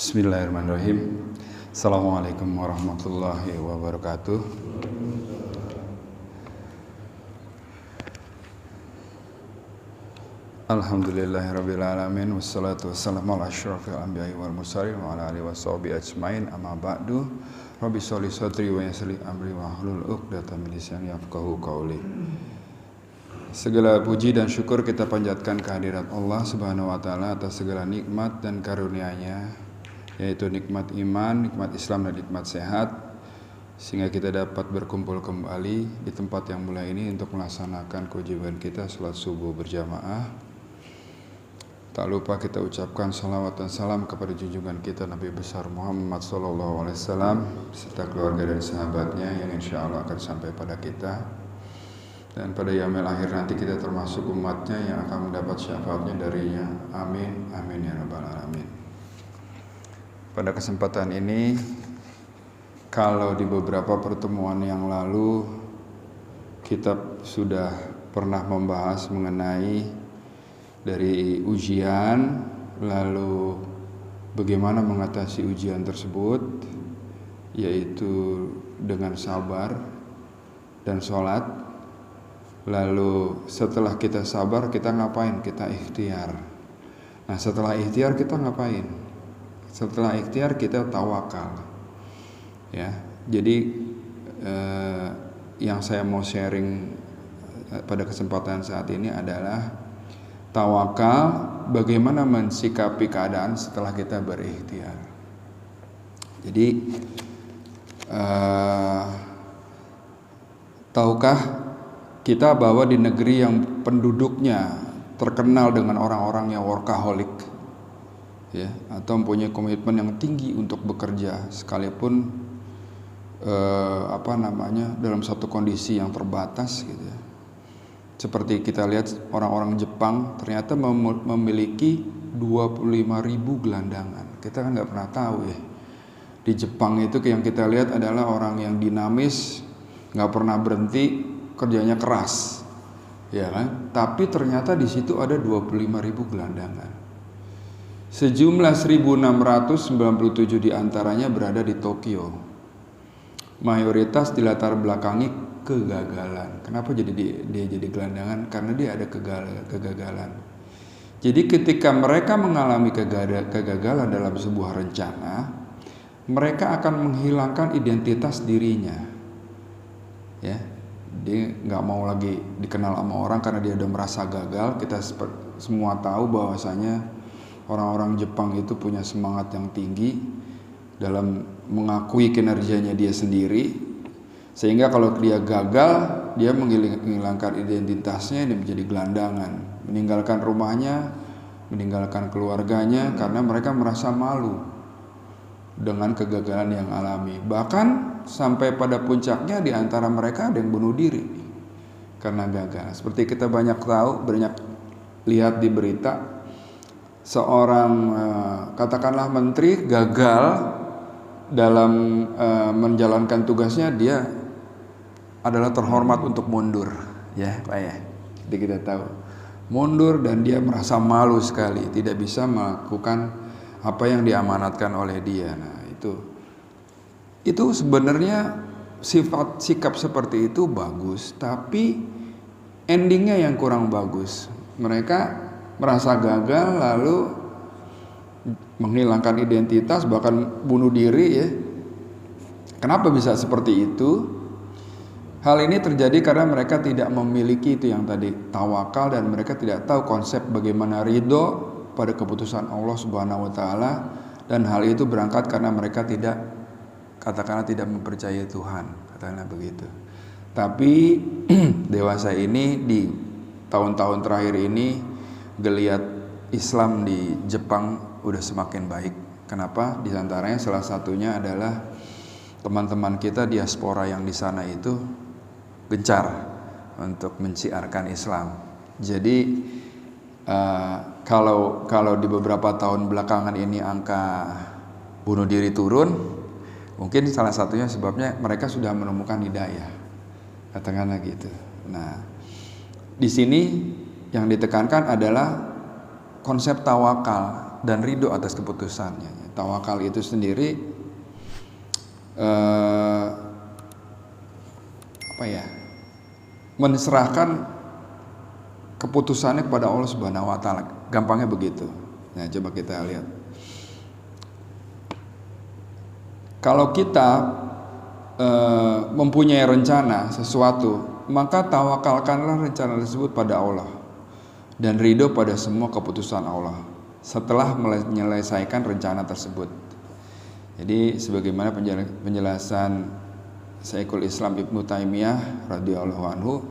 Bismillahirrahmanirrahim. Assalamualaikum warahmatullahi wabarakatuh. Alhamdulillahirabbil alamin wassalatu wassalamu ala asyrofil anbiya'i wal mursalin wa ala alihi washabihi ajmain. Amma ba'du. Rabbi sholli sadri wa yassir li amri wa hlul 'uqdatam min lisani yafqahu qawli. Segala puji dan syukur kita panjatkan kehadirat Allah Subhanahu wa taala atas segala nikmat dan karunia-Nya, yaitu nikmat iman, nikmat Islam dan nikmat sehat, sehingga kita dapat berkumpul kembali di tempat yang mulia ini untuk melaksanakan kewajiban kita salat subuh berjamaah. Tak lupa kita ucapkan salawat dan salam kepada junjungan kita Nabi besar Muhammad SAW serta keluarga dan sahabatnya yang insya Allah akan sampai pada kita. Dan pada yaumil akhir nanti kita termasuk umatnya yang akan mendapat syafaatnya darinya. Amin, amin ya rabbal alamin. Pada kesempatan ini, kalau di beberapa pertemuan yang lalu kita sudah pernah membahas mengenai dari ujian, lalu bagaimana mengatasi ujian tersebut, yaitu dengan sabar dan sholat. Lalu setelah kita sabar, kita ngapain? Kita ikhtiar. Nah, setelah ikhtiar kita ngapain? Setelah ikhtiar kita tawakal. Ya, jadi yang saya mau sharing pada kesempatan saat ini adalah tawakal, bagaimana mensikapi keadaan setelah kita berikhtiar. Jadi tahukah kita bahwa di negeri yang penduduknya terkenal dengan orang-orang yang workaholic, ya, atau mempunyai komitmen yang tinggi untuk bekerja sekalipun dalam satu kondisi yang terbatas, gitu ya. Seperti kita lihat orang-orang Jepang ternyata memiliki 25.000 gelandangan. Kita kan nggak pernah tahu ya. Di Jepang itu yang kita lihat adalah orang yang dinamis, nggak pernah berhenti, kerjanya keras, ya kan? Tapi ternyata di situ ada 25.000 gelandangan. Sejumlah 1.697 diantaranya berada di Tokyo. Mayoritas dilatar belakangi kegagalan. Kenapa dia jadi gelandangan? Karena dia ada kegagalan. Jadi ketika mereka mengalami kegagalan dalam sebuah rencana, mereka akan menghilangkan identitas dirinya. Ya, dia nggak mau lagi dikenal sama orang karena dia udah merasa gagal. Kita semua tahu bahwasanya orang-orang Jepang itu punya semangat yang tinggi dalam mengakui kinerjanya dia sendiri, sehingga kalau dia gagal, dia menghilangkan identitasnya dan menjadi gelandangan, meninggalkan rumahnya, meninggalkan keluarganya karena mereka merasa malu dengan kegagalan yang alami. Bahkan sampai pada puncaknya di antara mereka ada yang bunuh diri karena gagal. Seperti kita banyak lihat di berita, seorang katakanlah menteri gagal dalam menjalankan tugasnya, dia adalah terhormat untuk mundur, ya Pak ya. Jadi kita tahu mundur dan dia merasa malu sekali, tidak bisa melakukan apa yang diamanatkan oleh dia. Nah, itu sebenarnya sikap seperti itu bagus, tapi endingnya yang kurang bagus. Mereka merasa gagal lalu menghilangkan identitas, bahkan bunuh diri, ya. Kenapa bisa seperti itu? Hal ini terjadi karena mereka tidak memiliki itu yang tadi, tawakal, dan mereka tidak tahu konsep bagaimana ridho pada keputusan Allah Subhanahu wa taala, dan hal itu berangkat karena mereka tidak mempercayai Tuhan, katakanlah begitu. Tapi dewasa ini, di tahun-tahun terakhir ini, geliat Islam di Jepang udah semakin baik. Kenapa? Di antaranya salah satunya adalah teman-teman kita diaspora yang di sana itu gencar untuk menciarkan Islam. Jadi kalau di beberapa tahun belakangan ini angka bunuh diri turun, mungkin salah satunya sebabnya mereka sudah menemukan hidayah, katakanlah gitu. Nah, di sini yang ditekankan adalah konsep tawakal dan ridho atas keputusannya. Tawakal itu sendiri menserahkan keputusannya kepada Allah Subhanahu wa taala. Gampangnya begitu. Nah, coba kita lihat. Kalau kita mempunyai rencana sesuatu, maka tawakalkanlah rencana tersebut pada Allah dan ridho pada semua keputusan Allah setelah menyelesaikan rencana tersebut. Jadi sebagaimana penjelasan Syekhul Islam Ibnu Taimiyah radhiyallahu anhu,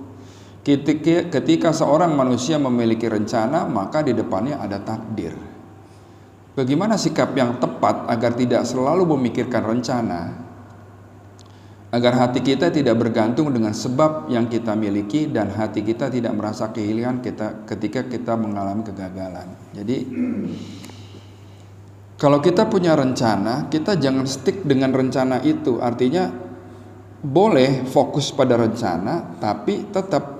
ketika seorang manusia memiliki rencana, maka di depannya ada takdir. Bagaimana sikap yang tepat agar tidak selalu memikirkan rencana, agar hati kita tidak bergantung dengan sebab yang kita miliki dan hati kita tidak merasa kehilangan ketika kita mengalami kegagalan. Jadi kalau kita punya rencana, kita jangan stick dengan rencana itu. Artinya boleh fokus pada rencana, tapi tetap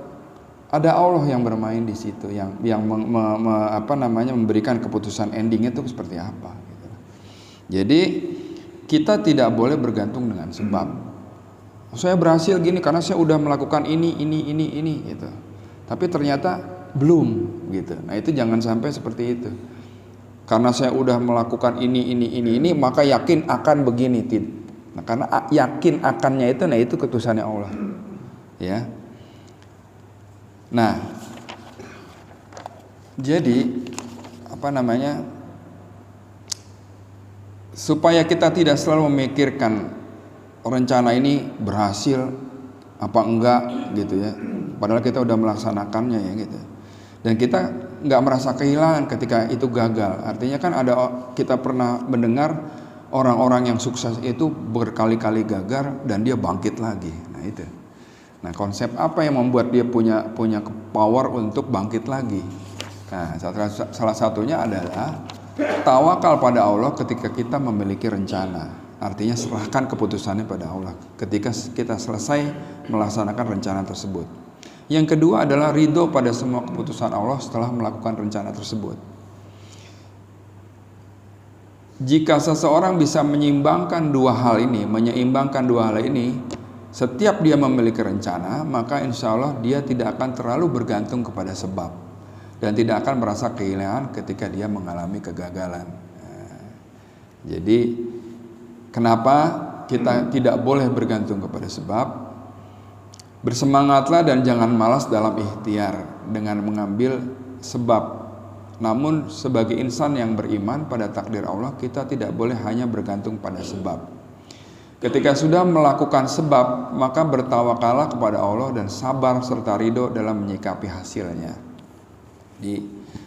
ada Allah yang bermain di situ, yang memberikan keputusan endingnya itu seperti apa. Gitu. Jadi kita tidak boleh bergantung dengan sebab. Saya berhasil gini karena saya udah melakukan ini gitu. Tapi ternyata belum gitu. Nah, itu jangan sampai seperti itu. Karena saya udah melakukan ini, maka yakin akan begini. Nah, karena yakin akannya itu, nah itu keputusannya Allah. Ya. Nah, jadi supaya kita tidak selalu memikirkan rencana ini berhasil apa enggak gitu ya, padahal kita udah melaksanakannya ya gitu, dan kita nggak merasa kehilangan ketika itu gagal. Artinya kan kita pernah mendengar orang-orang yang sukses itu berkali-kali gagal dan dia bangkit lagi. Nah itu. Nah, konsep apa yang membuat dia punya power untuk bangkit lagi? Nah, salah satunya adalah tawakal pada Allah ketika kita memiliki rencana. Artinya serahkan keputusannya pada Allah ketika kita selesai melaksanakan rencana tersebut. Yang kedua adalah ridho pada semua keputusan Allah setelah melakukan rencana tersebut. Jika seseorang bisa menyeimbangkan dua hal ini, setiap dia memiliki rencana, maka insya Allah dia tidak akan terlalu bergantung kepada sebab dan tidak akan merasa kehilangan ketika dia mengalami kegagalan. Nah, jadi kenapa kita tidak boleh bergantung kepada sebab? Bersemangatlah dan jangan malas dalam ikhtiar dengan mengambil sebab. Namun sebagai insan yang beriman pada takdir Allah, kita tidak boleh hanya bergantung pada sebab. Ketika sudah melakukan sebab, maka bertawakallah kepada Allah dan sabar serta ridho dalam menyikapi hasilnya.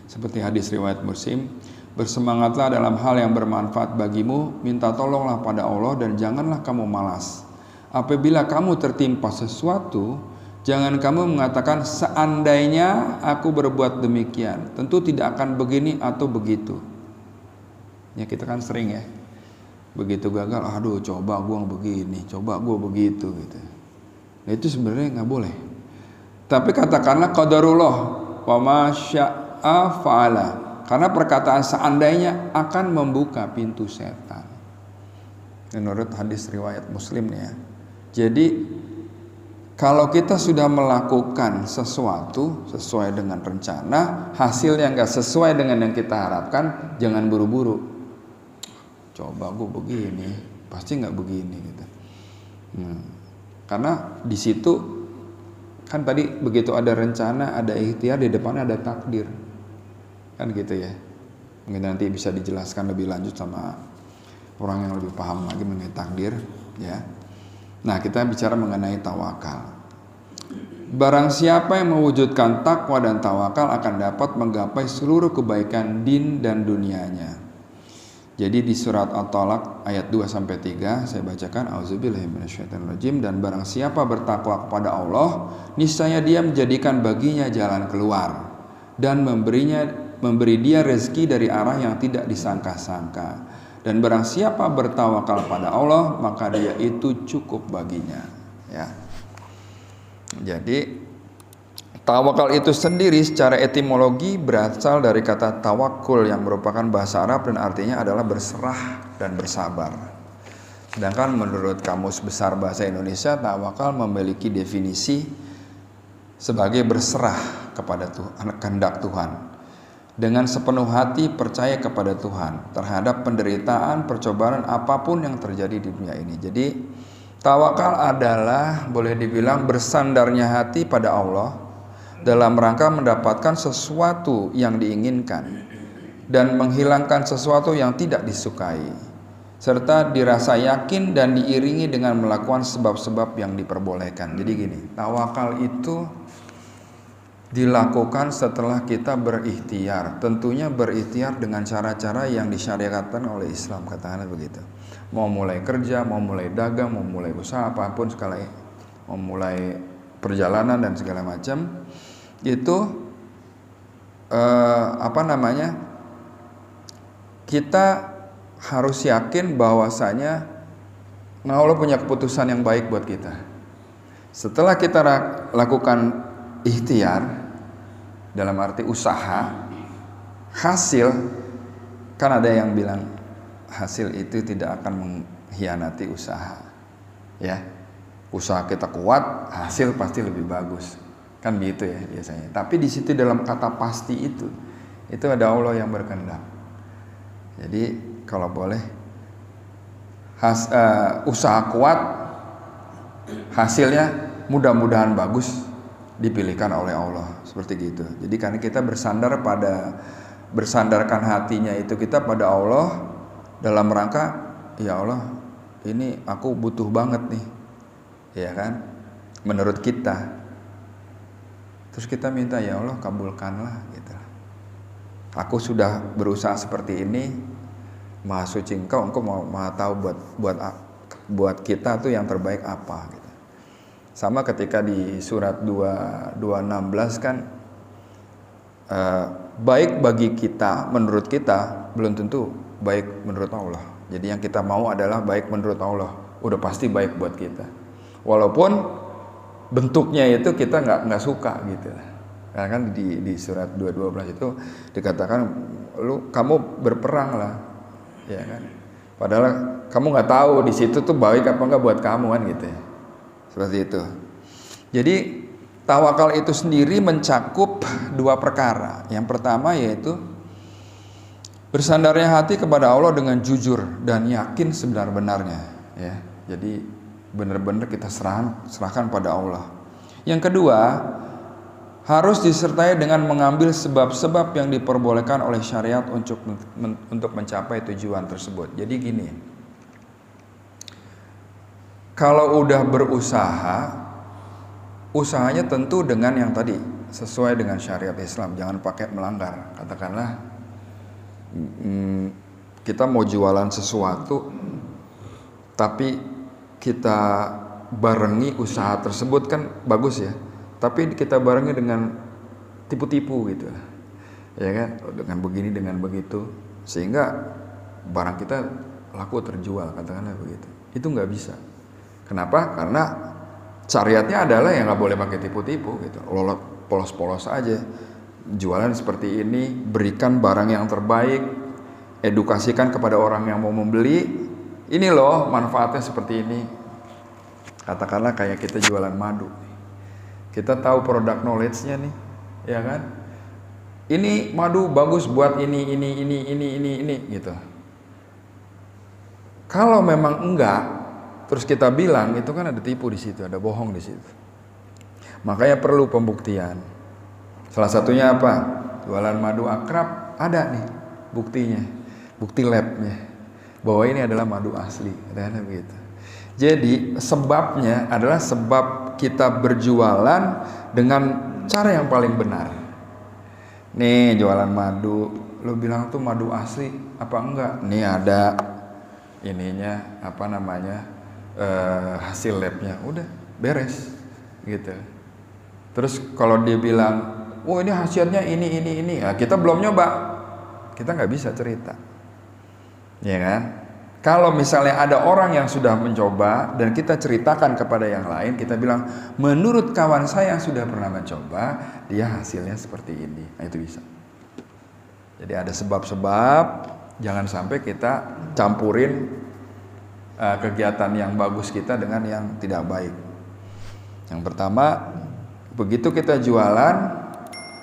Seperti hadis riwayat Muslim, bersemangatlah dalam hal yang bermanfaat bagimu, minta tolonglah pada Allah dan janganlah kamu malas. Apabila kamu tertimpa sesuatu, jangan kamu mengatakan seandainya aku berbuat demikian, tentu tidak akan begini atau begitu. Ya, kita kan sering ya. Begitu gagal, aduh coba gue begini, coba gue begitu gitu. Nah, itu sebenarnya nggak boleh. Tapi katakanlah qadarullah wa ma syaa fa'ala. Karena perkataan seandainya akan membuka pintu setan. Menurut hadis riwayat Muslim nih ya. Jadi kalau kita sudah melakukan sesuatu sesuai dengan rencana, hasilnya nggak sesuai dengan yang kita harapkan, jangan buru-buru. Coba gue begini, pasti nggak begini gitu. Karena di situ kan tadi begitu ada rencana, ada ikhtiar, di depannya ada takdir, kan gitu ya. Mungkin nanti bisa dijelaskan lebih lanjut sama orang yang lebih paham lagi mengenai takdir, ya. Nah, kita bicara mengenai tawakal. Barang siapa yang mewujudkan takwa dan tawakal akan dapat menggapai seluruh kebaikan din dan dunianya. Jadi di surat At-Talaq ayat 2-3 saya bacakan, auzubillahi minasyaitonirrajim, dan barang siapa bertakwa kepada Allah, niscaya dia menjadikan baginya jalan keluar dan memberi dia rezeki dari arah yang tidak disangka-sangka. Dan barang siapa bertawakal pada Allah, maka dia itu cukup baginya, ya. Jadi Tawakal itu sendiri secara etimologi berasal dari kata tawakul yang merupakan bahasa Arab dan artinya adalah berserah dan bersabar. Sedangkan menurut Kamus Besar Bahasa Indonesia, tawakal memiliki definisi sebagai berserah kepada Tuhan, kehendak Tuhan. Dengan sepenuh hati percaya kepada Tuhan terhadap penderitaan, percobaan apapun yang terjadi di dunia ini. Jadi tawakal adalah boleh dibilang bersandarnya hati pada Allah dalam rangka mendapatkan sesuatu yang diinginkan dan menghilangkan sesuatu yang tidak disukai, serta dirasa yakin dan diiringi dengan melakukan sebab-sebab yang diperbolehkan. Jadi gini, tawakal itu dilakukan setelah kita berikhtiar. Tentunya berikhtiar dengan cara-cara yang disyariatkan oleh Islam, katakanlah begitu. Mau mulai kerja, mau mulai dagang, mau mulai usaha apapun sekali, mau mulai perjalanan dan segala macam, itu kita harus yakin bahwasanya Allah punya keputusan yang baik buat kita. Setelah kita lakukan ikhtiar dalam arti usaha, hasil, kan ada yang bilang hasil itu tidak akan mengkhianati usaha, ya. Usaha kita kuat, hasil pasti lebih bagus. Kan gitu ya biasanya. Tapi di situ dalam kata pasti itu ada Allah yang berkehendak. Jadi kalau boleh usaha kuat, hasilnya mudah-mudahan bagus, dipilihkan oleh Allah, seperti gitu. Jadi karena kita bersandarkan hatinya itu kita pada Allah dalam rangka, ya Allah, ini aku butuh banget nih, ya kan? Menurut kita. Terus kita minta, ya Allah kabulkanlah gitu. Aku sudah berusaha seperti ini, Maha Suci Engkau Maha tahu buat kita tuh yang terbaik apa gitu. Sama ketika di surat 216 kan, baik bagi kita menurut kita belum tentu baik menurut Allah. Jadi yang kita mau adalah baik menurut Allah, udah pasti baik buat kita. Walaupun bentuknya itu kita nggak suka gitu. Karena kan di surat 2:12 itu dikatakan kamu berperang lah, ya kan. Padahal kamu nggak tahu di situ tuh baik apa nggak buat kamu kan gitu ya. Seperti itu. Jadi tawakal itu sendiri mencakup dua perkara. Yang pertama yaitu bersandarnya hati kepada Allah dengan jujur dan yakin sebenar-benarnya, ya. Jadi benar-benar kita serahkan pada Allah. Yang kedua, harus disertai dengan mengambil sebab-sebab yang diperbolehkan oleh syariat untuk mencapai tujuan tersebut. Jadi gini, kalau udah berusaha, usahanya tentu dengan yang tadi sesuai dengan syariat Islam, jangan pakai melanggar. Katakanlah kita mau jualan sesuatu, tapi kita barengi usaha tersebut kan bagus ya, tapi kita barengi dengan tipu-tipu gitu, ya kan, dengan begini dengan begitu, sehingga barang kita laku terjual, katakanlah begitu. Itu nggak bisa. Kenapa? Karena syariatnya adalah yang nggak boleh pakai tipu-tipu gitu, polos-polos aja, jualan seperti ini, berikan barang yang terbaik, edukasikan kepada orang yang mau membeli. Ini loh manfaatnya seperti ini. Katakanlah kayak kita jualan madu, kita tahu produk knowledge-nya nih, ya kan? Ini madu bagus buat ini gitu. Kalau memang enggak, terus kita bilang, itu kan ada tipu di situ, ada bohong di situ. Makanya perlu pembuktian. Salah satunya apa? Jualan madu akrab, ada nih buktinya, bukti labnya, bahwa ini adalah madu asli, katanya begitu. Jadi sebabnya adalah sebab kita berjualan dengan cara yang paling benar. Nih jualan madu, lo bilang tuh madu asli apa enggak? Nih ada ininya hasil labnya, udah beres gitu. Terus kalau dia bilang, oh ini hasilnya ini, ya kita belum nyoba, kita nggak bisa cerita. Ya kan? Kalau misalnya ada orang yang sudah mencoba dan kita ceritakan kepada yang lain, kita bilang, menurut kawan saya yang sudah pernah mencoba, dia hasilnya seperti ini. Nah, itu bisa. Jadi ada sebab-sebab, jangan sampai kita campurin kegiatan yang bagus kita dengan yang tidak baik. Yang pertama, begitu kita jualan,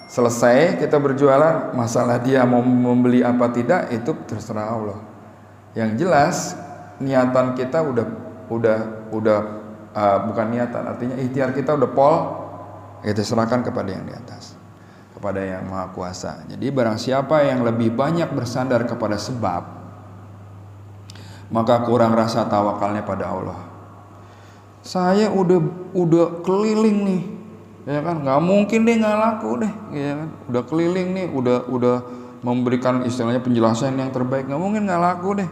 selesai kita berjualan, masalah dia mau membeli apa tidak, itu terserah Allah. Yang jelas niatan kita udah bukan niatan, artinya ikhtiar kita udah pol, kita serahkan kepada yang di atas, kepada yang Maha Kuasa. Jadi barang siapa yang lebih banyak bersandar kepada sebab, maka kurang rasa tawakalnya pada Allah. Saya udah keliling nih, ya kan, nggak mungkin deh nggak laku deh, ya kan, udah keliling nih, udah memberikan istilahnya penjelasan yang terbaik, nggak mungkin nggak laku deh,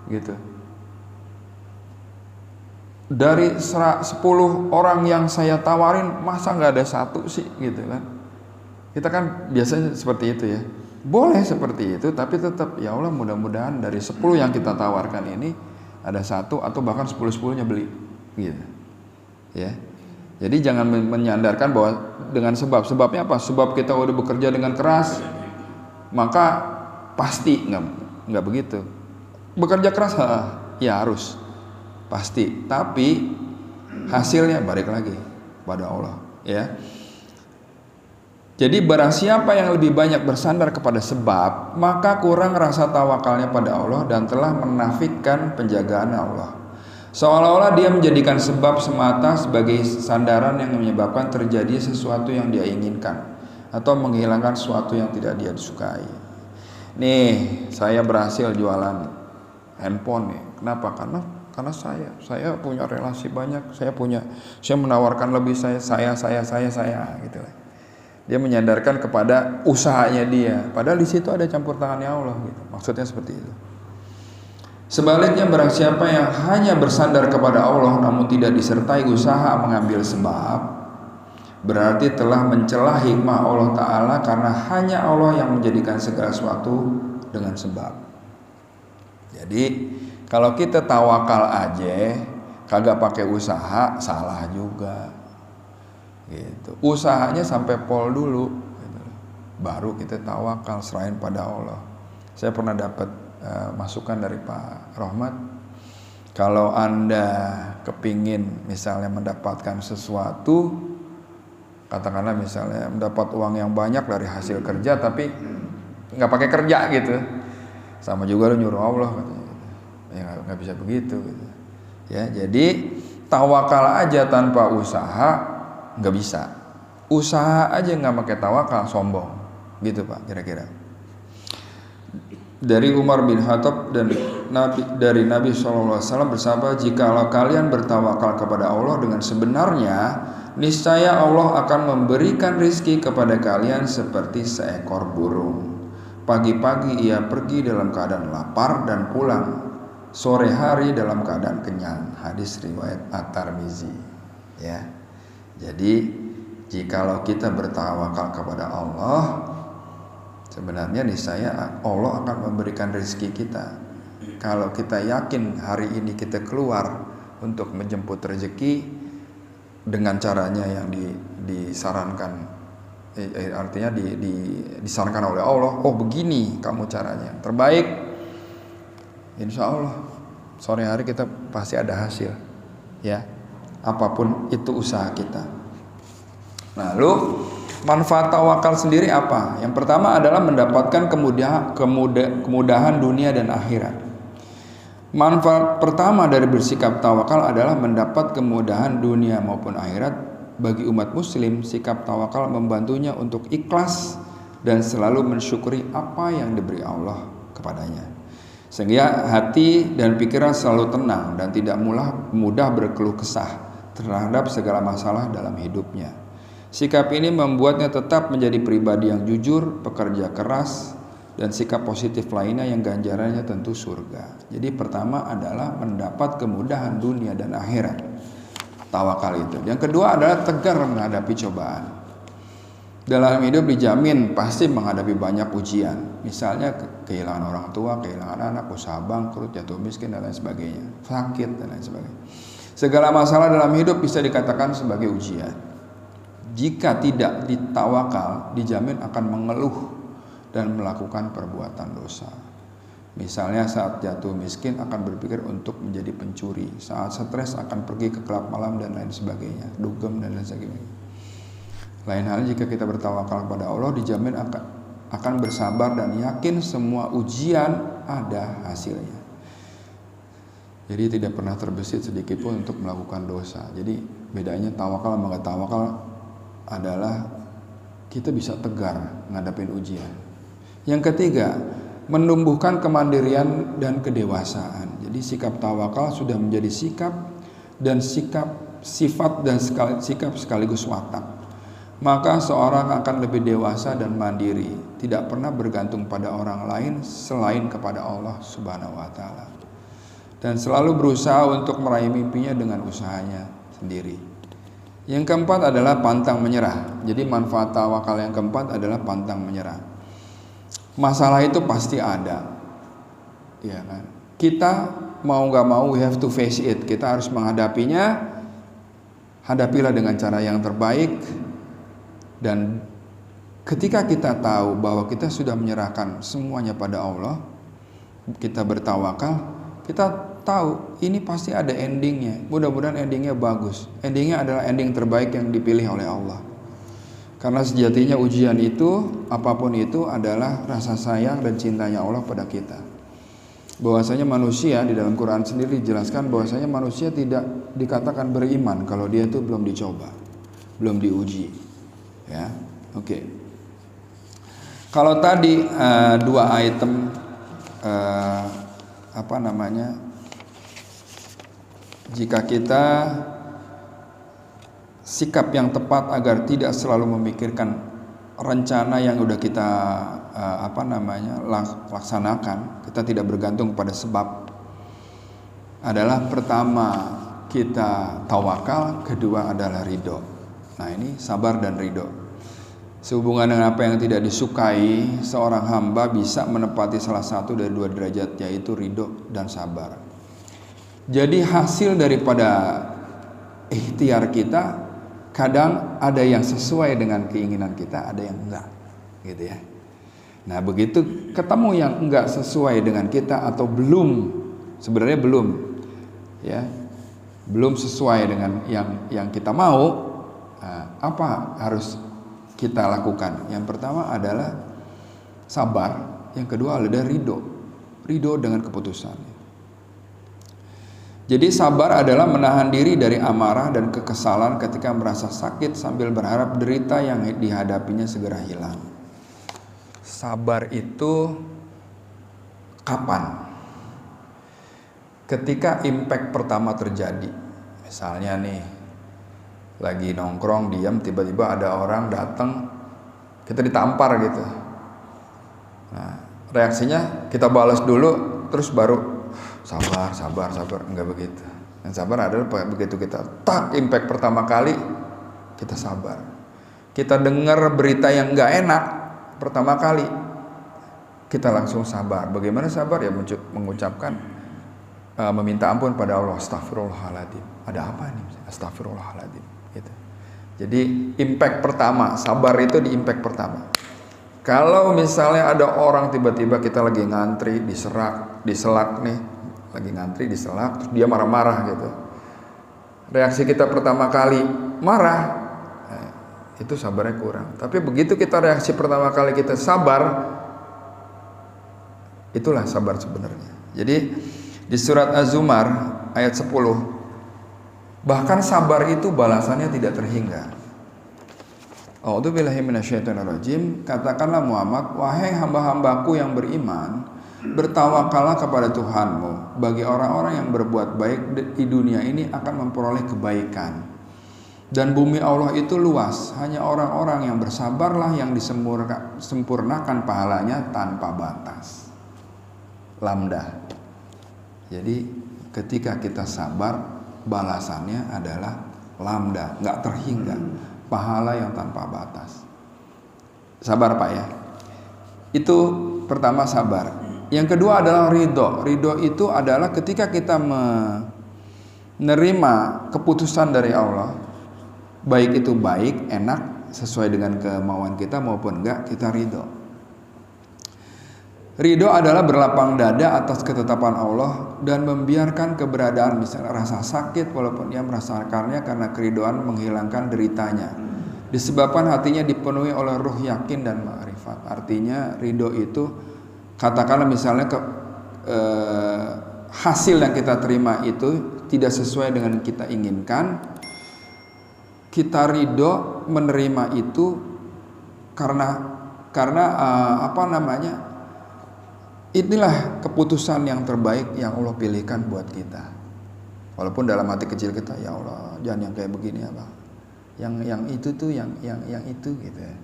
gitu. Dari 10 orang yang saya tawarin, masa nggak ada satu sih, gitu kan. Kita kan biasanya seperti itu ya. Boleh seperti itu, tapi tetap ya Allah, mudah-mudahan dari 10 yang kita tawarkan ini ada satu atau bahkan 10-10-nya beli, gitu. Ya. Jadi jangan menyandarkan bahwa dengan sebabnya apa? Sebab kita udah bekerja dengan keras, maka pasti nggak begitu. Bekerja keras, ya harus pasti. Tapi hasilnya balik lagi pada Allah, ya. Jadi barang siapa yang lebih banyak bersandar kepada sebab, maka kurang rasa tawakalnya pada Allah dan telah menafikan penjagaan Allah. Seolah-olah dia menjadikan sebab semata sebagai sandaran yang menyebabkan terjadi sesuatu yang dia inginkan atau menghilangkan sesuatu yang tidak dia sukai. Nih, saya berhasil jualan handphone nih. Kenapa? Karena saya punya relasi banyak, saya menawarkan lebih, saya gitu. Dia menyandarkan kepada usahanya dia, padahal di situ ada campur tangannya Allah, gitu. Maksudnya seperti itu. Sebaliknya, barang siapa yang hanya bersandar kepada Allah namun tidak disertai usaha mengambil sebab, berarti telah mencela hikmah Allah Ta'ala, karena hanya Allah yang menjadikan segala sesuatu dengan sebab. Jadi kalau kita tawakal aja kagak pakai usaha, salah juga, gitu. Usahanya sampai pol dulu, gitu. Baru kita tawakal, serahin pada Allah. Saya pernah dapat masukan dari Pak Rohmat, kalau Anda kepingin misalnya mendapatkan sesuatu, katakanlah misalnya mendapat uang yang banyak dari hasil kerja tapi nggak pakai kerja gitu, sama juga lu nyuruh Allah, katanya. Ya nggak bisa begitu, gitu. Ya, jadi tawakal aja tanpa usaha nggak bisa. Usaha aja nggak pakai tawakal, sombong, gitu Pak, kira-kira. Dari Umar bin Khattab dan dari Nabi SAW bersabda, jikalau kalian bertawakal kepada Allah dengan sebenarnya, niscaya Allah akan memberikan rizki kepada kalian seperti seekor burung. Pagi-pagi ia pergi dalam keadaan lapar dan pulang sore hari dalam keadaan kenyang. Hadis riwayat At-Tirmizi. Ya. Jadi jikalau kita bertawakal kepada Allah, sebenarnya niscaya Allah akan memberikan rezeki kita. Kalau kita yakin hari ini kita keluar untuk menjemput rezeki dengan caranya yang disarankan, artinya disarankan oleh Allah, oh begini kamu caranya terbaik, insya Allah sore hari kita pasti ada hasil, ya, apapun itu usaha kita. Lalu manfaat tawakal sendiri apa? Yang pertama adalah mendapatkan kemudahan dunia dan akhirat. Manfaat pertama dari bersikap tawakal adalah mendapat kemudahan dunia maupun akhirat. Bagi umat muslim, sikap tawakal membantunya untuk ikhlas dan selalu mensyukuri apa yang diberi Allah kepadanya, sehingga hati dan pikiran selalu tenang dan tidak mudah berkeluh kesah terhadap segala masalah dalam hidupnya. Sikap ini membuatnya tetap menjadi pribadi yang jujur, pekerja keras, dan sikap positif lainnya yang ganjarannya tentu surga. Jadi pertama adalah mendapat kemudahan dunia dan akhirat. Tawakal itu. Yang kedua adalah tegar menghadapi cobaan. Dalam hidup dijamin pasti menghadapi banyak ujian. Misalnya kehilangan orang tua, kehilangan anak, usaha bangkrut, jatuh miskin dan lain sebagainya, sakit dan lain sebagainya. Segala masalah dalam hidup bisa dikatakan sebagai ujian. Jika tidak ditawakal, dijamin akan mengeluh dan melakukan perbuatan dosa. Misalnya saat jatuh miskin akan berpikir untuk menjadi pencuri, saat stres akan pergi ke klub malam dan lain sebagainya, dugem dan lain sebagainya. Lain halnya jika kita bertawakal kepada Allah, dijamin akan bersabar dan yakin semua ujian ada hasilnya. Jadi tidak pernah terbesit sedikit pun untuk melakukan dosa. Jadi bedanya tawakal sama nggak tawakal adalah kita bisa tegar ngadapin ujian. Yang ketiga, menumbuhkan kemandirian dan kedewasaan. Jadi sikap tawakal sudah menjadi sikap dan sifat dan sikap sekaligus watak. Maka seorang akan lebih dewasa dan mandiri, tidak pernah bergantung pada orang lain selain kepada Allah Subhanahu wa taala. Dan selalu berusaha untuk meraih mimpinya dengan usahanya sendiri. Yang keempat adalah pantang menyerah. Jadi manfaat tawakal yang keempat adalah pantang menyerah. Masalah itu pasti ada, ya kan? Kita mau nggak mau we have to face it. Kita harus menghadapinya. Hadapilah dengan cara yang terbaik. Dan ketika kita tahu bahwa kita sudah menyerahkan semuanya pada Allah, kita bertawakal, kita tahu ini pasti ada endingnya. Mudah-mudahan endingnya bagus. Endingnya adalah ending terbaik yang dipilih oleh Allah. Karena sejatinya ujian itu, apapun itu adalah rasa sayang dan cintanya Allah pada kita. Bahwasanya manusia di dalam Quran sendiri dijelaskan bahwasanya manusia tidak dikatakan beriman kalau dia itu belum dicoba, belum diuji. Ya, oke. Kalau tadi dua item jika kita sikap yang tepat agar tidak selalu memikirkan rencana yang udah kita laksanakan, kita tidak bergantung pada sebab, adalah pertama kita tawakal, kedua adalah ridho. Nah ini sabar dan ridho. Sehubungan dengan apa yang tidak disukai, seorang hamba bisa menepati salah satu dari dua derajat, yaitu ridho dan sabar. Jadi hasil daripada ikhtiar kita, kadang ada yang sesuai dengan keinginan kita, ada yang enggak, gitu ya. Nah begitu ketemu yang enggak sesuai dengan kita atau sebenarnya belum, ya, belum sesuai dengan yang kita mau. Apa harus kita lakukan? Yang pertama adalah sabar, yang kedua adalah ridho dengan keputusan. Jadi sabar adalah menahan diri dari amarah dan kekesalan ketika merasa sakit sambil berharap derita yang dihadapinya segera hilang. Sabar itu kapan? Ketika impact pertama terjadi. Misalnya nih, lagi nongkrong diam, tiba-tiba ada orang datang, kita ditampar gitu. Nah, reaksinya kita balas dulu, terus baru sabar, enggak begitu. Yang sabar adalah begitu kita impact pertama kali, kita sabar. Kita dengar berita yang enggak enak pertama kali, kita langsung sabar. Bagaimana sabar? Ya mengucapkan, meminta ampun pada Allah. Astagfirullahaladzim. Ada apa nih? Astagfirullahaladzim. Gitu. Jadi impact pertama, sabar itu di impact pertama. Kalau misalnya ada orang tiba-tiba kita lagi ngantri diselak nih, lagi ngantri diselak, terus dia marah-marah gitu. Reaksi kita pertama kali marah, itu sabarnya kurang. Tapi begitu kita reaksi pertama kali kita sabar, itulah sabar sebenarnya. Jadi di surat Az-Zumar ayat 10, bahkan sabar itu balasannya tidak terhingga. A'udzubillahi minasyaitonirrajim. Katakanlah Muhammad, wahai hamba-hambaku yang beriman, bertawakallah kepada Tuhanmu. Bagi orang-orang yang berbuat baik di dunia ini akan memperoleh kebaikan. Dan bumi Allah itu luas. Hanya orang-orang yang bersabarlah yang disempurnakan pahalanya tanpa batas. Lamdah. Jadi ketika kita sabar, balasannya adalah lamda, nggak terhingga, pahala yang tanpa batas. Sabar Pak ya. Itu pertama sabar. Yang kedua adalah ridho. Ridho itu adalah ketika kita menerima keputusan dari Allah, baik itu baik, enak, sesuai dengan kemauan kita maupun enggak, kita ridho. Ridho adalah berlapang dada atas ketetapan Allah dan membiarkan keberadaan, misalnya rasa sakit walaupun ia merasakannya, karena keridhoan menghilangkan deritanya. Disebabkan hatinya dipenuhi oleh ruh yakin dan ma'rifat. Artinya ridho itu, katakanlah misalnya hasil yang kita terima itu tidak sesuai dengan kita inginkan, kita ridho menerima itu karena inilah keputusan yang terbaik yang Allah pilihkan buat kita. Walaupun dalam hati kecil kita, ya Allah, jangan yang kayak begini ya Bang. Yang itu tuh, yang itu gitu ya.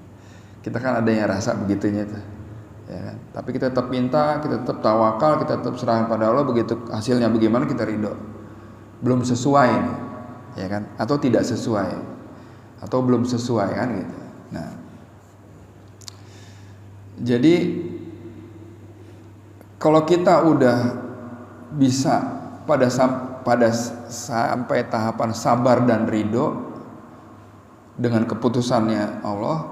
Kita kan ada yang rasa begitunya tuh. Ya kan? Tapi kita tetap minta, kita tetap tawakal, kita tetap serahkan pada Allah. Begitu hasilnya bagaimana kita ridho. Belum sesuai nih, ya kan? Atau tidak sesuai, atau belum sesuai kan gitu. Nah, jadi kalau kita udah bisa sampai tahapan sabar dan ridho dengan keputusannya Allah,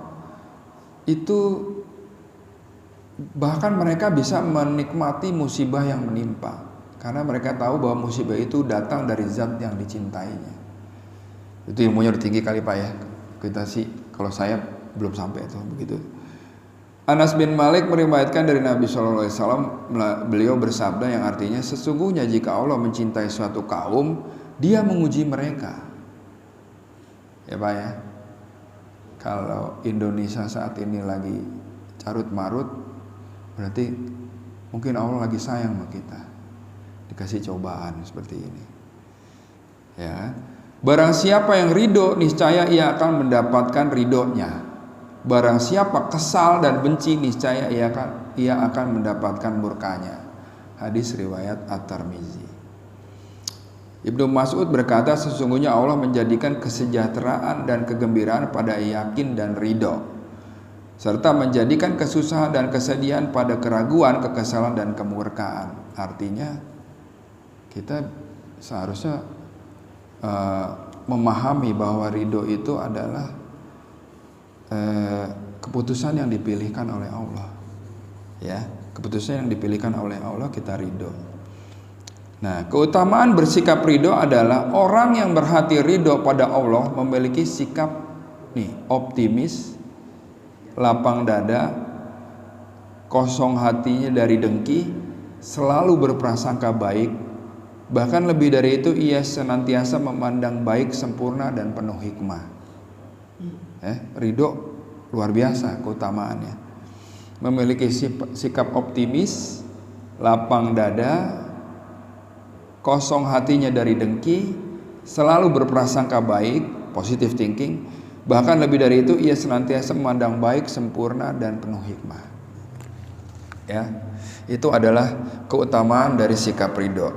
itu bahkan mereka bisa menikmati musibah yang menimpa, karena mereka tahu bahwa musibah itu datang dari zat yang dicintainya. Itu ilmunya udah tinggi kali Pak ya. Kita sih, kalau saya belum sampai itu begitu. Anas bin Malik meriwayatkan dari Nabi SAW, beliau bersabda yang artinya, sesungguhnya jika Allah mencintai suatu kaum, Dia menguji mereka. Ya Pak ya. Kalau Indonesia saat ini lagi carut marut, berarti mungkin Allah lagi sayang sama kita, dikasih cobaan seperti ini. Ya. Barang siapa yang ridho, niscaya ia akan mendapatkan ridhonya. Barang siapa kesal dan benci, niscaya ia akan mendapatkan murkanya. Hadis riwayat At-Tirmizi. Ibnu Mas'ud berkata, sesungguhnya Allah menjadikan kesejahteraan dan kegembiraan pada yakin dan ridho, serta menjadikan kesusahan dan kesedihan pada keraguan, kekesalan dan kemurkaan. Artinya kita seharusnya memahami bahwa ridho itu adalah keputusan yang dipilihkan oleh Allah, ya, keputusan yang dipilihkan oleh Allah, kita ridho. Nah, keutamaan bersikap ridho adalah orang yang berhati ridho pada Allah memiliki sikap optimis, lapang dada, kosong hatinya dari dengki, selalu berprasangka baik, bahkan lebih dari itu ia senantiasa memandang baik, sempurna dan penuh hikmah. Ridho luar biasa keutamaannya. Memiliki sikap optimis, lapang dada, kosong hatinya dari dengki, selalu berprasangka baik, positive thinking, bahkan lebih dari itu ia senantiasa memandang baik, sempurna dan penuh hikmah. Ya, itu adalah keutamaan dari sikap ridho.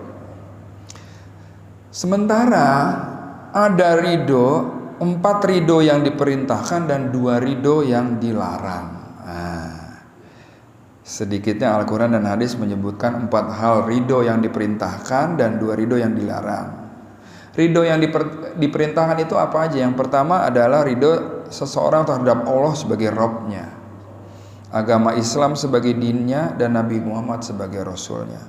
Sementara ada ridho, 4 ridho yang diperintahkan dan 2 ridho yang dilarang. Sedikitnya Al-Quran dan hadis menyebutkan 4 hal ridho yang diperintahkan dan 2 ridho yang dilarang. Ridho yang diperintahkan itu apa aja? Yang pertama adalah ridho seseorang terhadap Allah sebagai Rabb-nya, agama Islam sebagai dinnya, dan Nabi Muhammad sebagai Rasulnya.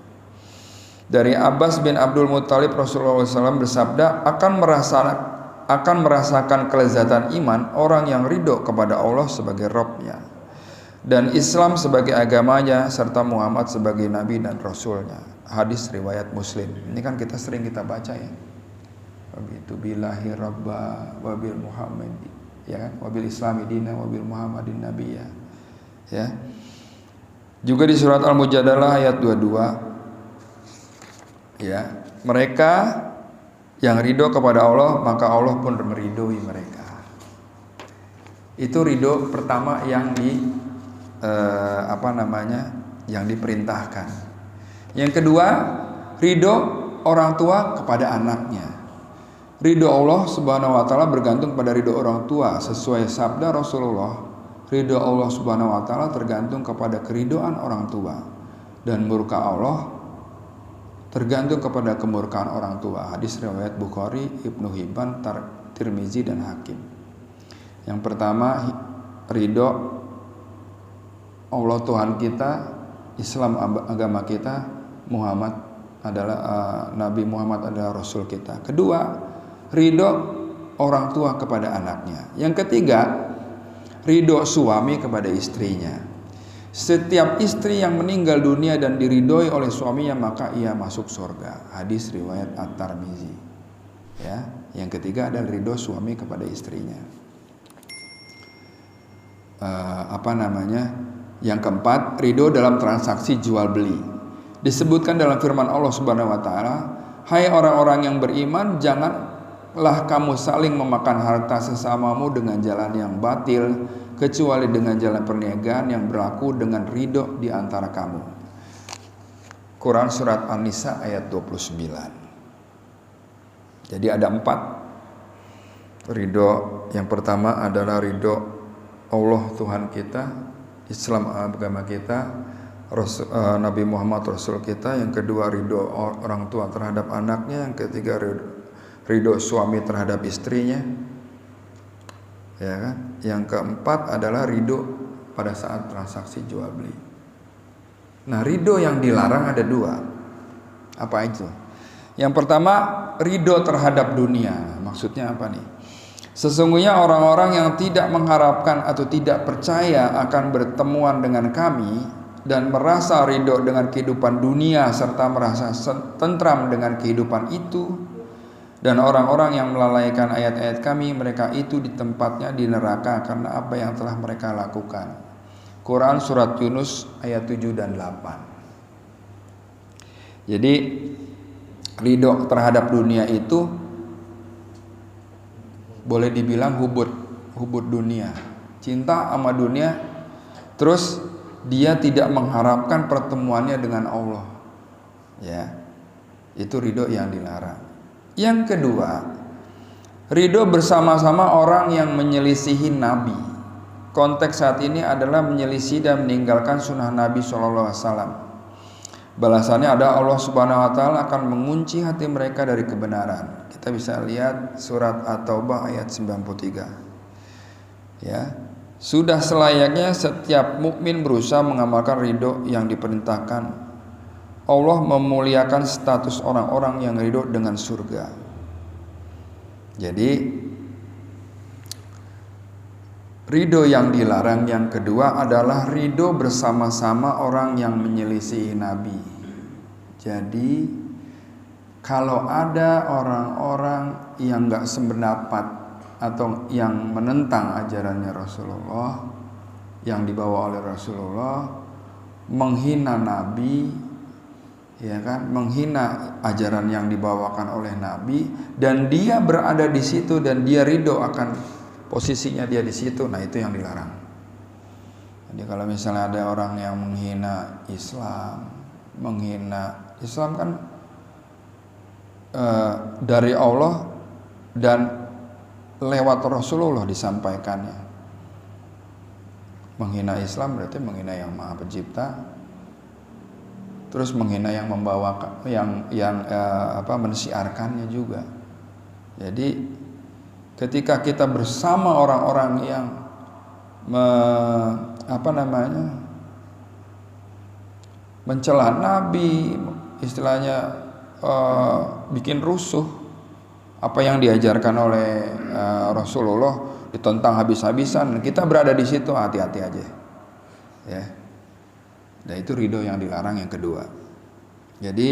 Dari Abbas bin Abdul Muttalib, Rasulullah SAW bersabda, akan merasakan kelezatan iman orang yang ridho kepada Allah sebagai Rabb-nya dan Islam sebagai agamanya, serta Muhammad sebagai Nabi dan Rasulnya. Hadis riwayat Muslim. Ini kan kita sering baca ya. Wabitu billahi rabba wabil Muhammad, ya kan? Wabil Islami dina wabil Muhammadin nabiyya. Ya. Juga di surat Al-Mujadalah ayat 22. Ya, mereka yang ridho kepada Allah, maka Allah pun meridhoi mereka. Itu ridho pertama yang yang diperintahkan. Yang kedua, ridho orang tua kepada anaknya. Ridho Allah Subhanahu wa taala bergantung pada ridho orang tua, sesuai sabda Rasulullah, ridho Allah Subhanahu wa taala tergantung kepada keridhaan orang tua, dan murka Allah tergantung kepada kemurkaan orang tua. Hadis riwayat Bukhari, Ibnu Hibban, Tirmizi dan Hakim. Yang pertama, ridho Allah Tuhan kita, Islam agama kita, Muhammad adalah Nabi Muhammad adalah Rasul kita. Kedua, ridho orang tua kepada anaknya. Yang ketiga, ridho suami kepada istrinya. Setiap istri yang meninggal dunia dan diridhoi oleh suaminya, maka ia masuk surga. Hadis riwayat At-Tirmizi. Ya, yang ketiga adalah ridho suami kepada istrinya. Yang keempat, ridho dalam transaksi jual beli. Disebutkan dalam firman Allah Subhanahu wa taala, "Hai orang-orang yang beriman, janganlah kamu saling memakan harta sesamamu dengan jalan yang batil, kecuali dengan jalan perniagaan yang berlaku dengan ridho di antara kamu." Quran surat An-Nisa ayat 29. Jadi ada 4 ridho. Yang pertama adalah ridho Allah Tuhan kita, Islam agama kita, Nabi Muhammad Rasul kita. Yang kedua, ridho orang tua terhadap anaknya. Yang ketiga, ridho suami terhadap istrinya. Ya kan? Yang keempat adalah ridho pada saat transaksi jual beli. Nah, ridho yang dilarang ada 2. Apa itu? Yang pertama, ridho terhadap dunia. Maksudnya apa nih? Sesungguhnya orang-orang yang tidak mengharapkan atau tidak percaya akan bertemuan dengan kami dan merasa ridho dengan kehidupan dunia serta merasa tentram dengan kehidupan itu, dan orang-orang yang melalaikan ayat-ayat kami, mereka itu di tempatnya di neraka karena apa yang telah mereka lakukan. Quran surat Yunus ayat 7 dan 8. Jadi ridho terhadap dunia itu boleh dibilang hubud dunia, cinta sama dunia, terus dia tidak mengharapkan pertemuannya dengan Allah. Ya, itu ridho yang dilarang. Yang kedua, ridho bersama-sama orang yang menyelisihi Nabi. Konteks saat ini adalah menyelisih dan meninggalkan sunnah Nabi SAW. Balasannya ada Allah Subhanahu wa taala akan mengunci hati mereka dari kebenaran. Kita bisa lihat surat At-Taubah ayat 93. Ya, sudah selayaknya setiap mukmin berusaha mengamalkan ridho yang diperintahkan. Allah memuliakan status orang-orang yang ridho dengan surga. Jadi ridho yang dilarang yang kedua adalah ridho bersama-sama orang yang menyelisih Nabi. Jadi kalau ada orang-orang yang gak sependapat atau yang menentang ajarannya Rasulullah, yang dibawa oleh Rasulullah, menghina Nabi, ya kan, menghina ajaran yang dibawakan oleh Nabi, dan dia berada di situ dan dia ridho akan posisinya dia di situ, nah itu yang dilarang. Jadi kalau misalnya ada orang yang menghina Islam kan dari Allah dan lewat Rasulullah disampaikannya. Menghina Islam berarti menghina yang Maha Pencipta. Terus menghina yang membawakan, yang mensiarkannya juga. Jadi ketika kita bersama orang-orang yang mencela Nabi, istilahnya bikin rusuh apa yang diajarkan oleh Rasulullah, ditentang habis-habisan, kita berada di situ, hati-hati aja, ya. Dan itu ridho yang dilarang yang kedua. Jadi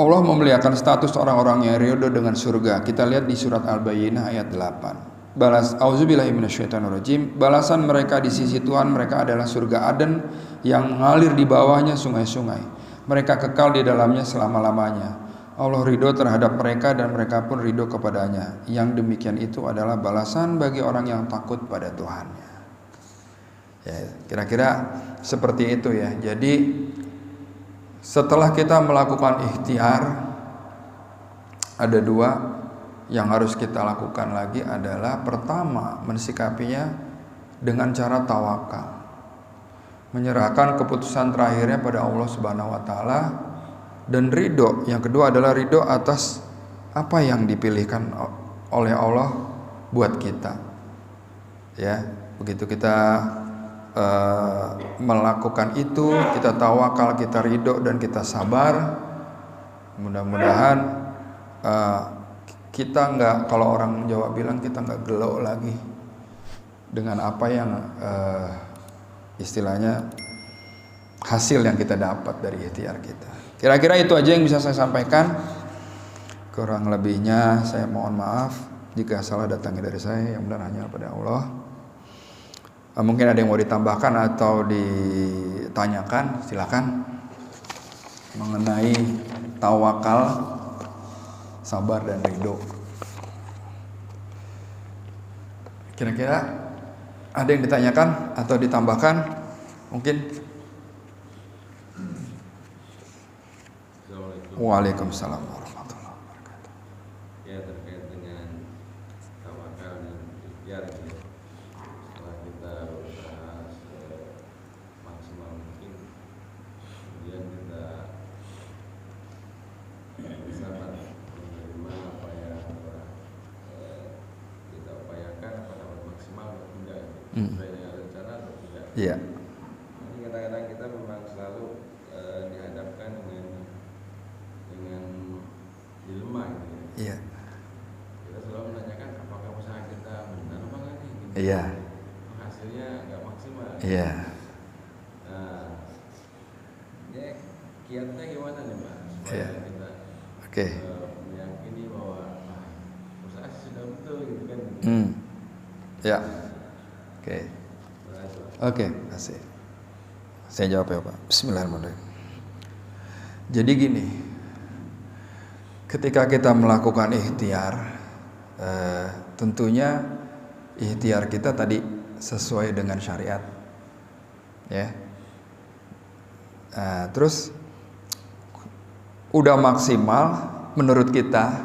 Allah memuliakan status orang-orang yang ridho dengan surga. Kita lihat di surat Al-Bayyinah ayat 8. Auzubillahi minasyaitonirrajim. Balasan mereka di sisi Tuhan mereka adalah surga Aden yang mengalir di bawahnya sungai-sungai. Mereka kekal di dalamnya selama-lamanya. Allah ridho terhadap mereka dan mereka pun ridho kepadanya. Yang demikian itu adalah balasan bagi orang yang takut pada Tuhannya. Ya, kira-kira seperti itu ya. Jadi setelah kita melakukan ikhtiar, ada 2, yang harus kita lakukan lagi adalah pertama mensikapinya dengan cara tawakal, menyerahkan keputusan terakhirnya pada Allah Subhanahu wa taala, dan ridho. Yang kedua adalah ridho atas apa yang dipilihkan oleh Allah buat kita. Ya, begitu kita melakukan itu, kita tawakal, kita ridho dan kita sabar. Mudah-mudahan kita nggak, kalau orang Jawa bilang, kita nggak gelo lagi dengan apa yang istilahnya hasil yang kita dapat dari ikhtiar kita. Kira-kira itu aja yang bisa saya sampaikan. Kurang lebihnya saya mohon maaf jika salah datangnya dari saya, yang benar hanya pada Allah. Mungkin ada yang mau ditambahkan atau ditanyakan, silakan, mengenai tawakal, sabar dan ridho. Kira-kira ada yang ditanyakan atau ditambahkan? Mungkin. Waalaikumsalam warahmatullahi wabarakatuh. Ya, terkait dengan tawakal dan ikhtiar, setelah kita berusaha semaksimal mungkin, kemudian kita bersabar menerima apa yang telah kita upayakan, apakah maksimal atau tidak, sesuai dengan rencana atau tidak. Iya. Jadi kadang-kadang kita memang selalu dihadapkan dengan dilema gitu ya. Iya. Kita selalu menanyakan apakah usaha kita benar apa enggak nih gitu. Iya. Hasilnya nggak maksimal. Iya. Nah, ya kiatnya gimana nih Pak supaya Iya. kita Oke. meyakini bahwa usaha sudah betul gitu kan. Ya. Oke. Oke, kasih. Saya jawab ya Pak. Bismillahirrahmanirrahim. Jadi gini, ketika kita melakukan ikhtiar, tentunya ikhtiar kita tadi sesuai dengan syariat, ya. Terus udah maksimal menurut kita,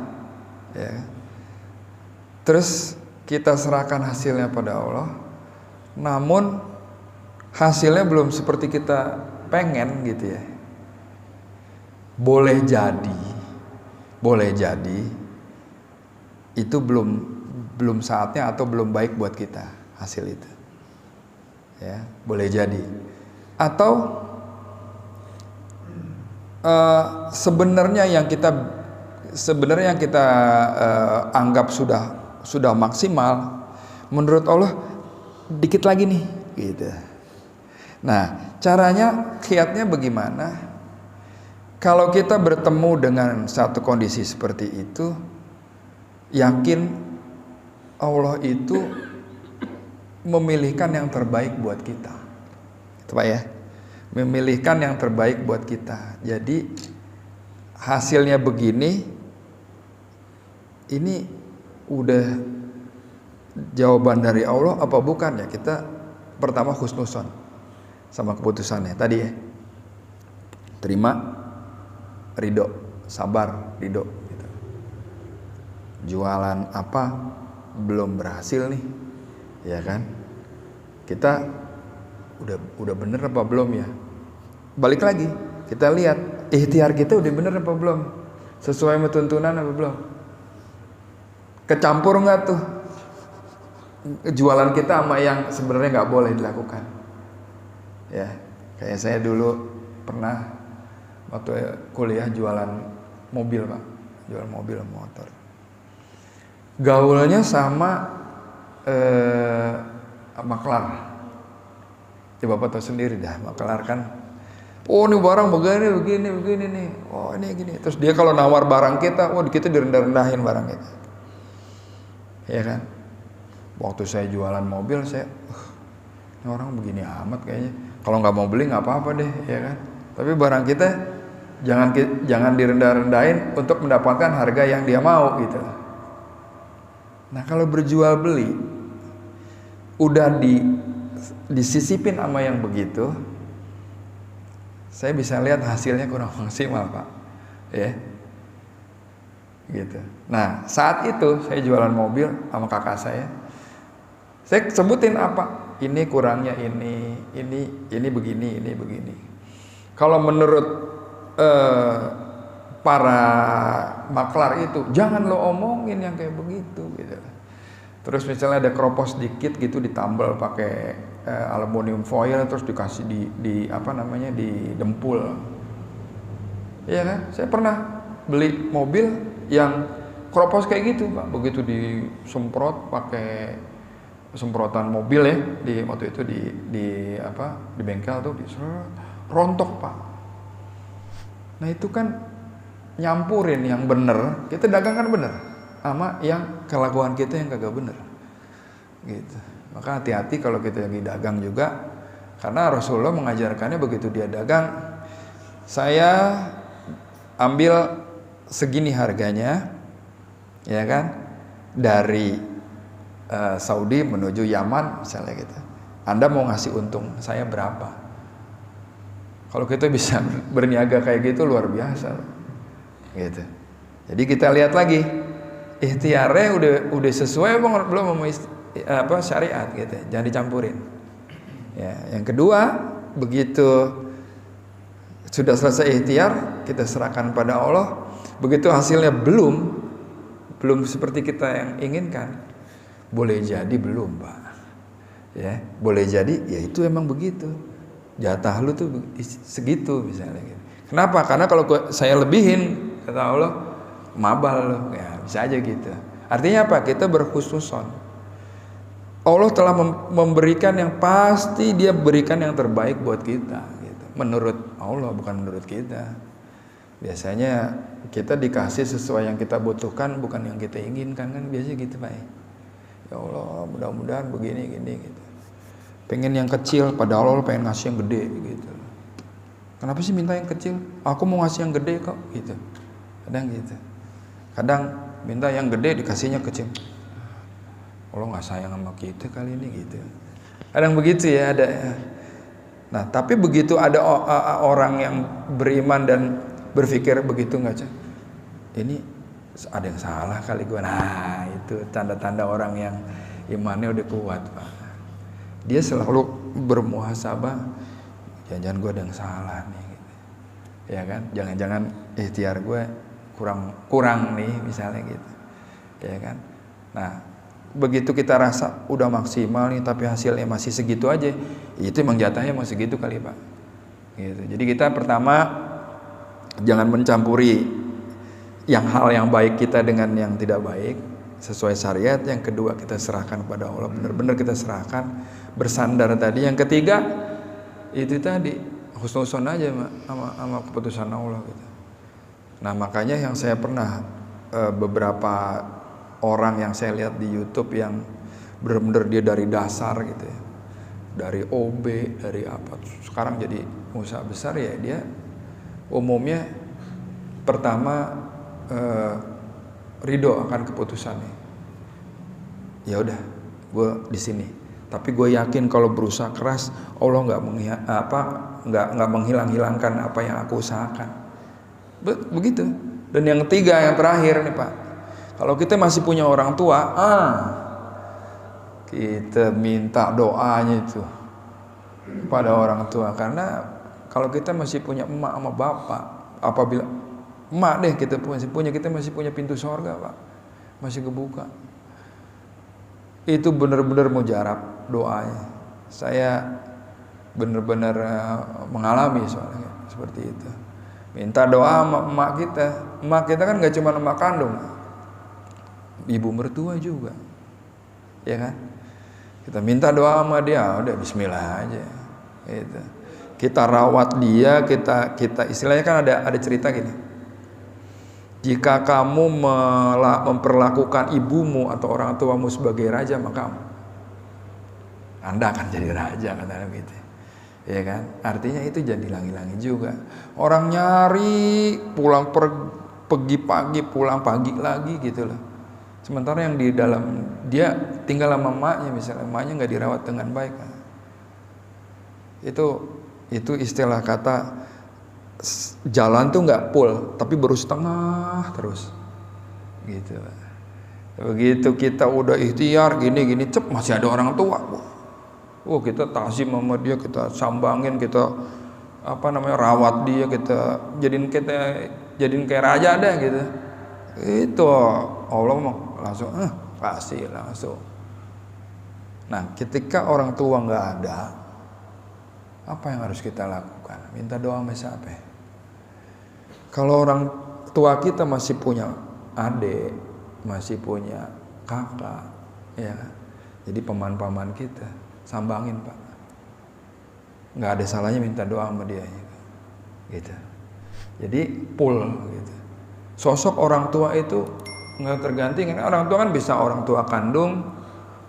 ya. Terus kita serahkan hasilnya pada Allah. Namun hasilnya belum seperti kita pengen gitu ya. Boleh jadi itu belum saatnya atau belum baik buat kita hasil itu, ya, boleh jadi. Atau sebenarnya yang kita anggap sudah maksimal, menurut Allah dikit lagi nih gitu. Nah, caranya, kiatnya bagaimana? Kalau kita bertemu dengan satu kondisi seperti itu, yakin Allah itu memilihkan yang terbaik buat kita. Itu Pak ya, memilihkan yang terbaik buat kita. Jadi hasilnya begini, ini udah jawaban dari Allah apa bukan ya? Kita pertama husnuzon sama keputusannya tadi ya. Terima, ridho, sabar, ridho gitu. Jualan apa belum berhasil nih, ya kan? Kita udah bener apa belum ya? Balik lagi, kita lihat ikhtiar kita udah bener apa belum, sesuai sama tuntunan apa belum, kecampur nggak tuh jualan kita sama yang sebenarnya nggak boleh dilakukan. Ya, kayak saya dulu pernah waktu kuliah jualan mobil Pak, jual mobil motor. Gaulnya sama maklar. Ya Bapak tahu sendiri dah, maklar kan. Oh ini barang begini nih. Oh ini gini. Terus dia kalau nawar barang kita, kita direndah-rendahin barang kita. Ya kan. Waktu saya jualan mobil, ini orang begini amat kayaknya. Kalau nggak mau beli nggak apa-apa deh, ya kan. Tapi barang kita jangan direndah-rendahin untuk mendapatkan harga yang dia mau gitu. Nah kalau berjual beli udah disisipin sama yang begitu, saya bisa lihat hasilnya kurang maksimal Pak, ya. gitu. Nah saat itu saya jualan mobil sama kakak saya sebutin apa, ini kurangnya ini begini. Kalau menurut para maklar itu jangan lo omongin yang kayak begitu gitu. Terus misalnya ada keropos dikit gitu ditambal pakai aluminium foil terus dikasih di apa namanya di dempul. Iya kan? Saya pernah beli mobil yang keropos kayak gitu, Pak. Begitu disemprot pakai semprotan mobil ya, di waktu itu di bengkel tuh rontok, Pak. Nah, itu kan nyampurin yang bener, kita dagang kan bener, sama yang kelakuan kita yang kagak bener. Gitu. Maka hati-hati kalau kita lagi dagang juga, karena Rasulullah mengajarkannya begitu dia dagang, saya ambil segini harganya, ya kan, dari Saudi menuju Yaman misalnya gitu. Anda mau ngasih untung saya berapa? Kalau kita bisa berniaga kayak gitu luar biasa, gitu. Jadi kita lihat lagi, ikhtiarnya udah sesuai belum sama syariat gitu, jangan dicampurin. Ya, yang kedua, begitu sudah selesai ikhtiar, kita serahkan pada Allah. Begitu hasilnya belum seperti kita yang inginkan, boleh jadi belum, Pak. Ya, boleh jadi ya itu emang begitu. Jatah lu tuh segitu misalnya gitu. Kenapa? Karena kalau saya lebihin, kata Allah, mabal lo. Ya, bisa aja gitu. Artinya apa? Kita berkhususon. Allah telah memberikan yang pasti, dia berikan yang terbaik buat kita gitu. Menurut Allah, bukan menurut kita. Biasanya kita dikasih sesuai yang kita butuhkan, bukan yang kita inginkan, kan biasanya gitu, Pak. Ya Allah, mudah-mudahan begini gini gitu. Pengen yang kecil, padahal Allah pengen ngasih yang gede gitu. Kenapa sih minta yang kecil? Aku mau ngasih yang gede kok gitu. Kadang gitu. Kadang minta yang gede dikasihnya kecil. Allah nggak sayang sama kita kali ini gitu. Kadang begitu ya ada. Nah tapi begitu ada orang yang beriman dan berpikir begitu nggak cak? Ini ada yang salah kali gue. Nah itu tanda-tanda orang yang imannya udah kuat, Pak. Dia selalu bermuhasabah. Jangan-jangan gue ada yang salah nih, gitu. Ya kan? Jangan-jangan ikhtiar gue kurang nih misalnya gitu, ya kan? Nah begitu kita rasa udah maksimal nih tapi hasilnya masih segitu aja, itu emang jatahnya emang segitu kali, Pak. Gitu. Jadi kita pertama jangan mencampuri hal yang baik kita dengan yang tidak baik sesuai syariat. Yang kedua kita serahkan kepada Allah, benar-benar kita serahkan, bersandar tadi. Yang ketiga itu tadi husnuzon aja sama keputusan Allah gitu. Nah makanya yang saya pernah beberapa orang yang saya lihat di YouTube yang benar-benar dia dari dasar gitu ya, dari OB, dari apa, sekarang jadi usaha besar ya, dia umumnya pertama ridho akan keputusannya. Ya udah, gue di sini. Tapi gue yakin kalau berusaha keras, Allah nggak menghilang-hilangkan apa yang aku usahakan. Begitu. Dan yang ketiga, yang terakhir nih, Pak. Kalau kita masih punya orang tua, kita minta doanya itu pada orang tua. Karena kalau kita masih punya emak sama bapak, apabila emak deh kita masih punya pintu sorga, Pak, masih kebuka. Itu benar-benar mujarab doanya. Saya benar-benar mengalami soalnya seperti itu. Minta doa sama emak kita. Emak kita kan nggak cuma emak kandung, ibu mertua juga, ya kan? Kita minta doa sama dia, udah Bismillah aja. Gitu. Kita rawat dia, kita istilahnya kan ada cerita gini. Jika kamu memperlakukan ibumu atau orang tuamu sebagai raja, maka Anda akan jadi raja, kata gitu. Ya kan? Artinya itu jangan dilangi-langi juga. Orang nyari pulang pergi pagi, pulang pagi lagi gitu loh. Sementara yang di dalam dia tinggal sama emaknya, misalnya emaknya nggak dirawat dengan baik. Itu istilah kata jalan tuh nggak full, tapi baru setengah terus. gitu. Begitu kita udah ikhtiar gini masih ada orang tua. Kita ta'zim sama dia, kita sambangin, kita rawat dia, kita jadiin kayak raja deh gitu. Itu Allah langsung pasti langsung. Nah, ketika orang tua nggak ada, apa yang harus kita lakukan? Minta doa sama siapa? Kalau orang tua kita masih punya adik, masih punya kakak, ya, jadi paman-paman kita, sambangin Pak. Nggak ada salahnya minta doa sama dia, gitu. Jadi full, gitu. Sosok orang tua itu nggak tergantikan. Orang tua kan bisa orang tua kandung,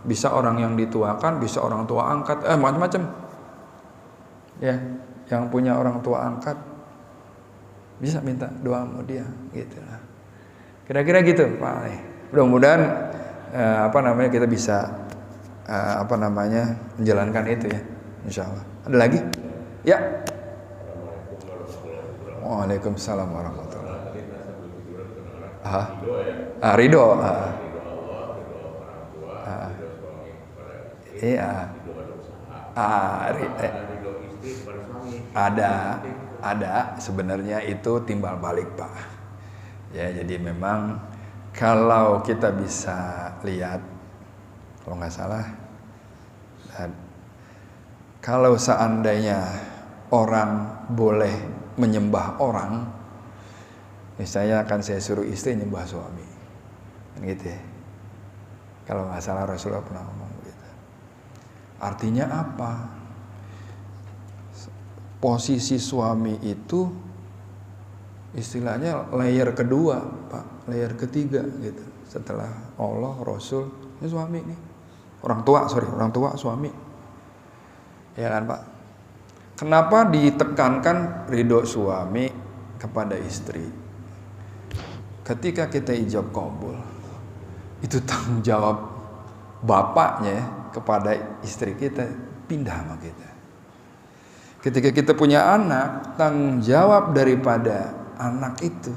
bisa orang yang dituakan, bisa orang tua angkat, macam-macam. Ya, yang punya orang tua angkat bisa minta doa sama dia, gitu lah. Kira-kira gitu, Pak. Mudah-mudahan kita bisa menjalankan itu ya, insya Allah. Ada lagi? Ya. Waalaikumsalam warahmatullahi wabarakatuh. Ridho. Iya. Ada sebenarnya itu timbal balik Pak. Ya, jadi memang kalau kita bisa lihat, kalau nggak salah, kalau seandainya orang boleh menyembah orang, misalnya akan saya suruh istri nyembah suami, gitu ya. Kalau nggak salah Rasulullah pernah ngomong gitu. Artinya apa? Posisi suami itu istilahnya layer kedua, Pak, layer ketiga gitu. Setelah Allah, Rasul, ini suami nih. Orang tua, suami. Ya kan, Pak? Kenapa ditekankan ridho suami kepada istri? Ketika kita ijab qabul, itu tanggung jawab bapaknya kepada istri kita pindah sama kita. Ketika kita punya anak, tanggung jawab daripada anak itu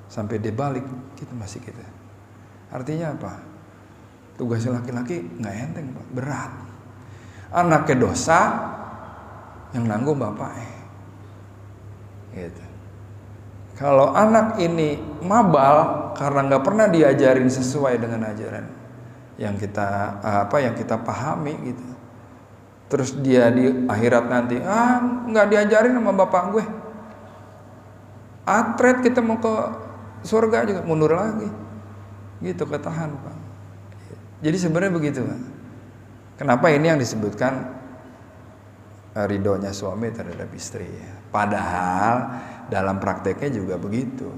sampai dia balik kita masih kita. Artinya apa? Tugas laki-laki nggak enteng Pak, berat. Anaknya dosa, yang nanggung bapaknya. Gitu. Kalau anak ini mabal karena nggak pernah diajarin sesuai dengan ajaran yang kita pahami gitu. Terus dia di akhirat nanti, nggak diajarin sama bapak gue. Atret kita mau ke surga juga mundur lagi, gitu ketahan Pak. Jadi sebenarnya begitu Pak. Kenapa ini yang disebutkan ridhonya suami terhadap istri? Padahal dalam prakteknya juga begitu.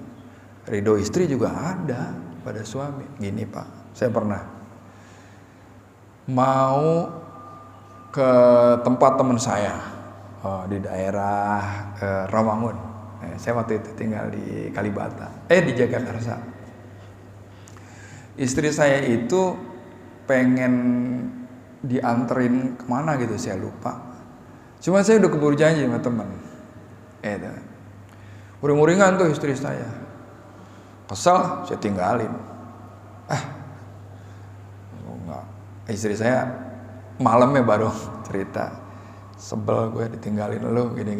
Ridho istri juga ada pada suami. Gini Pak, saya pernah mau ke tempat teman saya di daerah Rawangun. Saya waktu itu tinggal di Kalibata, di Jagakarsa. Istri saya itu pengen dianterin kemana gitu, saya lupa. Cuma saya udah keburu janji sama teman. Uring-uringan tuh istri saya. Kesel, saya tinggalin. Enggak. Istri saya malamnya baru cerita, sebel gue ditinggalin lu gini.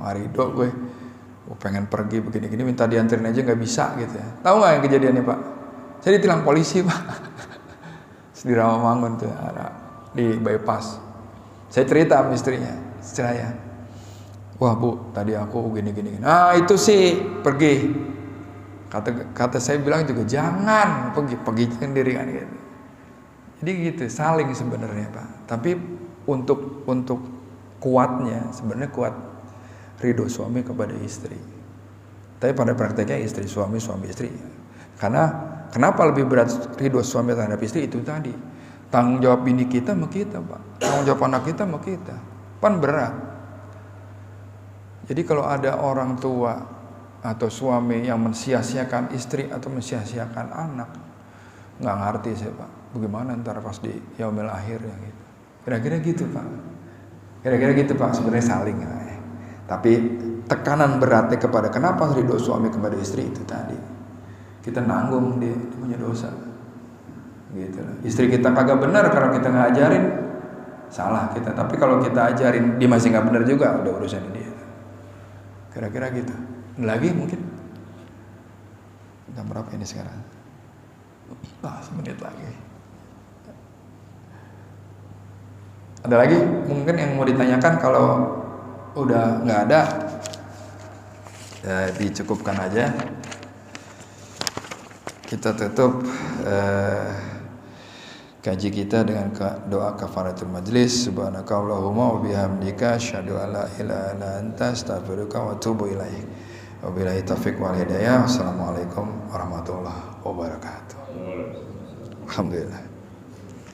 Ridho gue pengen pergi begini, minta dianterin aja nggak bisa gitu ya. Tahu nggak yang kejadiannya Pak? Saya ditilang polisi Pak. Di Rawamangun tuh di bypass. Saya cerita sama istrinya, saya, wah Bu, tadi aku gini. Itu sih pergi. Kata saya bilang juga jangan pergi sendiri kan gitu. Jadi gitu, saling sebenarnya Pak. Tapi untuk kuatnya sebenarnya kuat ridho suami kepada istri. Tapi pada prakteknya istri suami istri. Karena kenapa lebih berat ridho suami terhadap istri itu tadi? Tanggung jawab bini kita sama kita Pak. Tanggung jawab anak kita sama kita. Pan berat. Jadi kalau ada orang tua atau suami yang mensia-siakan istri atau mensia-siakan anak, nggak ngerti saya Pak. Bagaimana ntar pas di yaumil akhir ya gitu. Kira-kira gitu Pak. Kira-kira gitu Pak, sebenarnya saling ya. Tapi tekanan beratnya kepada kenapa ridho suami kepada istri itu tadi. kita nanggung dia punya dosa. Gitu loh. Istri kita kagak benar kalau kita nggak ajarin, salah kita. Tapi kalau kita ajarin dia masih nggak benar juga, udah urusan dia. Kira-kira gitu. Lagi mungkin jam berapa ini sekarang? 1 menit lagi. Ada lagi mungkin yang mau ditanyakan? Kalau udah nggak ada, ya dicukupkan aja. Kita tutup kaji kita dengan doa kafaratul majlis. Subhanakallahumma wa bihamdika asyhadu an la ilaha illa anta astaghfiruka wa atubu ilaik. Wabillahi taufiq wal hidayah. Wassalamualaikum warahmatullahi wabarakatuh. Alhamdulillah.